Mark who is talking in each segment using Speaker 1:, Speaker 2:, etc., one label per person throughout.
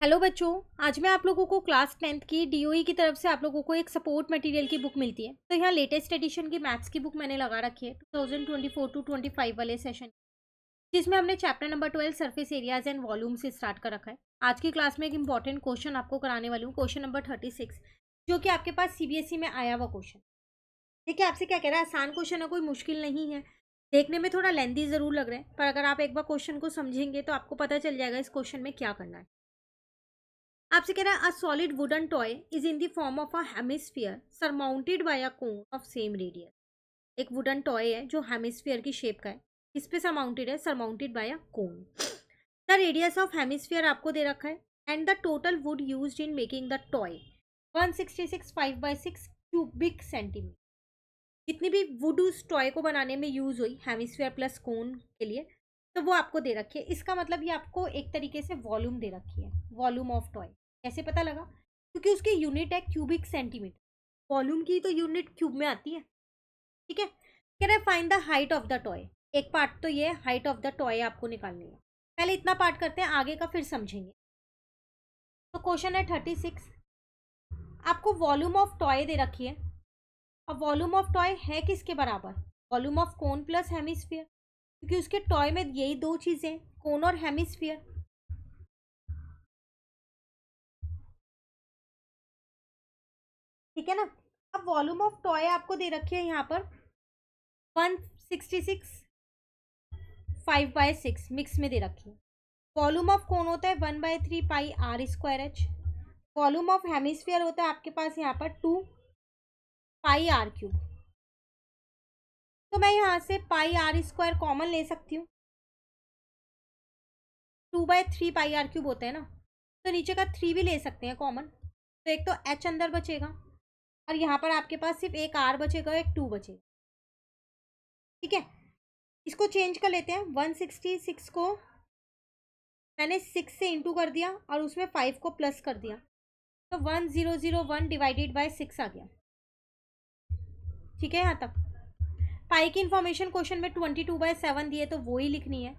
Speaker 1: Hello बच्चों। आज मैं आप लोगों को क्लास 10th की डीओई की तरफ से आप लोगों को एक सपोर्ट मटेरियल की बुक मिलती है। तो यहाँ लेटेस्ट एडिशन की मैथ्स की बुक मैंने लगा रखी है 2024 टू 25 वाले सेशन, जिसमें हमने chapter number 12 surface areas and volume से स्टार्ट कर रखा है। आज की क्लास में एक इंपॉर्टेंट क्वेश्चन आपको कराने वाली हूँ, क्वेश्चन नंबर 36, जो कि आपके पास सीबीएसई में आया हुआ क्वेश्चन। देखिए आपसे क्या कह रहा है, आसान क्वेश्चन है, कोई मुश्किल नहीं है। देखने में थोड़ा लेंथी ज़रूर लग रहा है, पर अगर आप एक बार क्वेश्चन को समझेंगे तो आपको पता चल जाएगा इस क्वेश्चन में क्या करना है। आपसे कह रहा है, a solid wooden toy is in the form of a hemisphere surmounted bye a cone of same radius. एक वुडन टॉय है जो हेमिस्फीयर की शेप का है। किस पे सरमाउंटेड है? Surmounted bye a cone. The radius of hemisphere आपको दे रखा है and the total would used in making the toy 166 5/6 cubic centimetre. जितनी भी वुड उस टॉय को बनाने में यूज हुई हेमिस्फीयर प्लस कोन के लिए, तो वो आपको दे रखी है। इसका मतलब ये आपको एक तरीके से वॉल्यूम दे रखी है, वॉल्यूम ऑफ टॉय। कैसे पता लगा? क्योंकि उसकी यूनिट है क्यूबिक सेंटीमीटर। वॉल्यूम की तो यूनिट क्यूब में आती है। ठीक है। कह रहा है find the height of the toy. एक पार्ट तो ये हाइट ऑफ द टॉय आपको निकालनी है। पहले इतना पार्ट करते हैं, आगे का फिर समझेंगे। तो क्वेश्चन है 36। आपको वॉल्यूम ऑफ टॉय दे रखी है। अब वॉल्यूम ऑफ टॉय है किसके बराबर? Volume of cone plus hemisphere, क्योंकि उसके टॉय में यही दो चीजें, कोन और हेमिस्फीयर। ठीक है ना। अब वॉल्यूम ऑफ टॉय आपको दे रखी है यहाँ पर 166 5/6 मिक्स में दे रखी है। वॉल्यूम ऑफ कोन होता है 1/3 πr²h। वॉल्यूम ऑफ हेमिस्फीयर होता है आपके पास यहाँ पर 2 πr³ तो मैं यहाँ से πr² कॉमन ले सकती हूँ। 2/3 πr³ होता है ना, तो नीचे का 3 भी ले सकते हैं कॉमन। तो एक तो h अंदर बचेगा और यहाँ पर आपके पास सिर्फ एक r बचेगा और एक 2 बचेगा। ठीक है। इसको चेंज कर लेते हैं। 166 को मैंने 6 से इंटू कर दिया और उसमें 5 को प्लस कर दिया, तो 1001 डिवाइडेड बाय 6 आ गया। ठीक है यहाँ तक। पाई की इंफॉर्मेशन क्वेश्चन में 22/7 दिए, तो वो ही लिखनी है।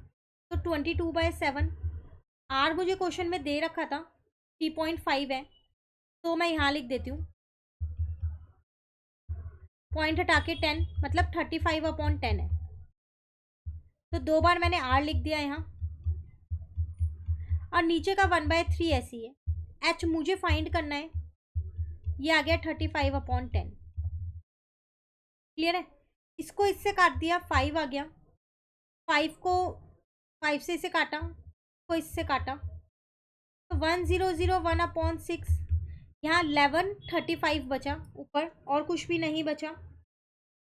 Speaker 1: तो 22/7 आर मुझे क्वेश्चन में दे रखा था 3.5 है, तो मैं यहाँ लिख देती हूँ। पॉइंट हटा के 10 मतलब 35/10 है, तो 2 बार मैंने आर लिख दिया यहाँ। और नीचे का 1/3 ऐसे ही है। एच मुझे फाइंड करना है, ये आ गया 35/10। क्लियर है। इसको इससे काट दिया, 5 आ गया। 5 को 5 से इसे काटा, को इससे काटा, तो 1001/6। यहाँ 1135 बचा ऊपर, और कुछ भी नहीं बचा,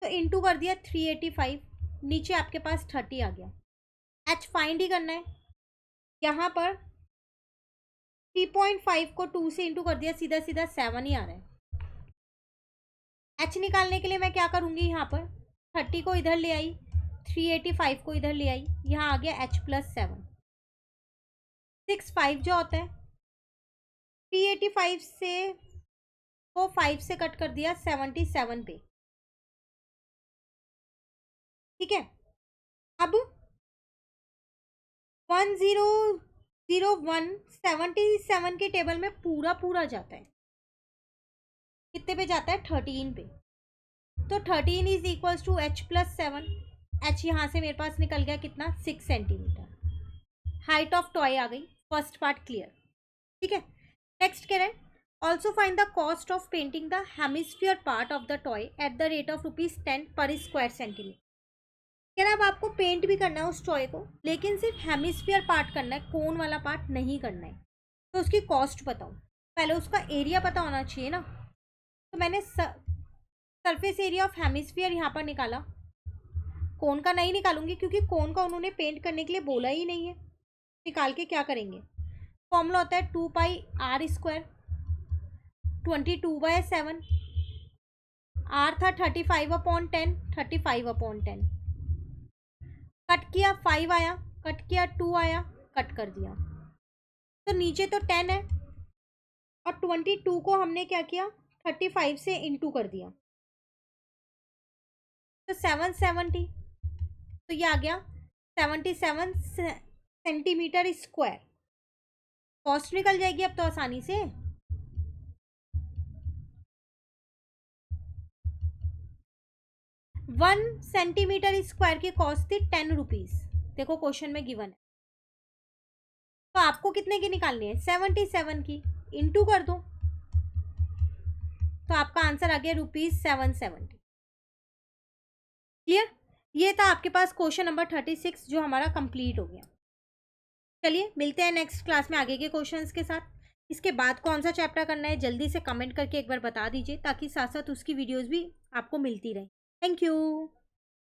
Speaker 1: तो इंटू कर दिया 385। नीचे आपके पास 30 आ गया। एच फाइंड ही करना है। यहाँ पर 3.5 को 2 से इंटू कर दिया, सीधा सीधा 7 ही आ रहा है। एच निकालने के लिए मैं क्या करूँगी, यहाँ पर 30 को इधर ले आई, 385 को इधर ले आई, यहाँ आ गया h+7। 6 5 जो होता है, 385 से को 5 से कट कर दिया 77 पे। ठीक है। अब 1001 77 के टेबल में पूरा पूरा जाता है। कितने पे जाता है? 13 पे। तो 13 is equals to h+7। h यहाँ से मेरे पास निकल गया कितना? 6 सेंटीमीटर। हाइट ऑफ टॉय आ गई। First part clear. ठीक है। नेक्स्ट कह रहे हैं, also find the cost of painting the hemisphere part of the toy at the rate of ₹10 पर स्क्वायर सेंटीमीटर। कह रहा है अब आपको पेंट भी करना है उस टॉय को, लेकिन सिर्फ हेमिस्फीयर पार्ट करना है, कोन वाला पार्ट नहीं करना है। तो उसकी कॉस्ट बताओ। पहले उसका एरिया पता होना चाहिए ना। तो मैंने सरफेस एरिया ऑफ हेमिस्फीयर यहाँ पर निकाला। कोन का नहीं निकालूंगी, क्योंकि कोन का उन्होंने पेंट करने के लिए बोला ही नहीं है। निकाल के क्या करेंगे? फॉर्मूला होता है 2πr²। 22/7। आर था 35/10, 35/10। कट किया 5 आया, कट किया 2 आया, कट कर दिया। तो नीचे तो 10 है और 22 को हमने क्या किया? 35 से इंटू कर दिया, तो 770। तो ये आ गया 77 सेंटीमीटर स्क्वायर। कॉस्ट निकल जाएगी अब तो आसानी से। 1 सेंटीमीटर स्क्वायर की कॉस्ट थी 10 रुपीज। देखो क्वेश्चन में गिवन है, तो आपको कितने की निकालनी है? 77 की। इंटू कर दो, तो आपका आंसर आ गया ₹770। क्लियर? ये था आपके पास क्वेश्चन नंबर 36 जो हमारा कंप्लीट हो गया। चलिए मिलते हैं नेक्स्ट क्लास में आगे के क्वेश्चंस के साथ। इसके बाद कौन सा चैप्टर करना है जल्दी से कमेंट करके एक बार बता दीजिए, ताकि साथ साथ उसकी वीडियोस भी आपको मिलती रहे। Thank you.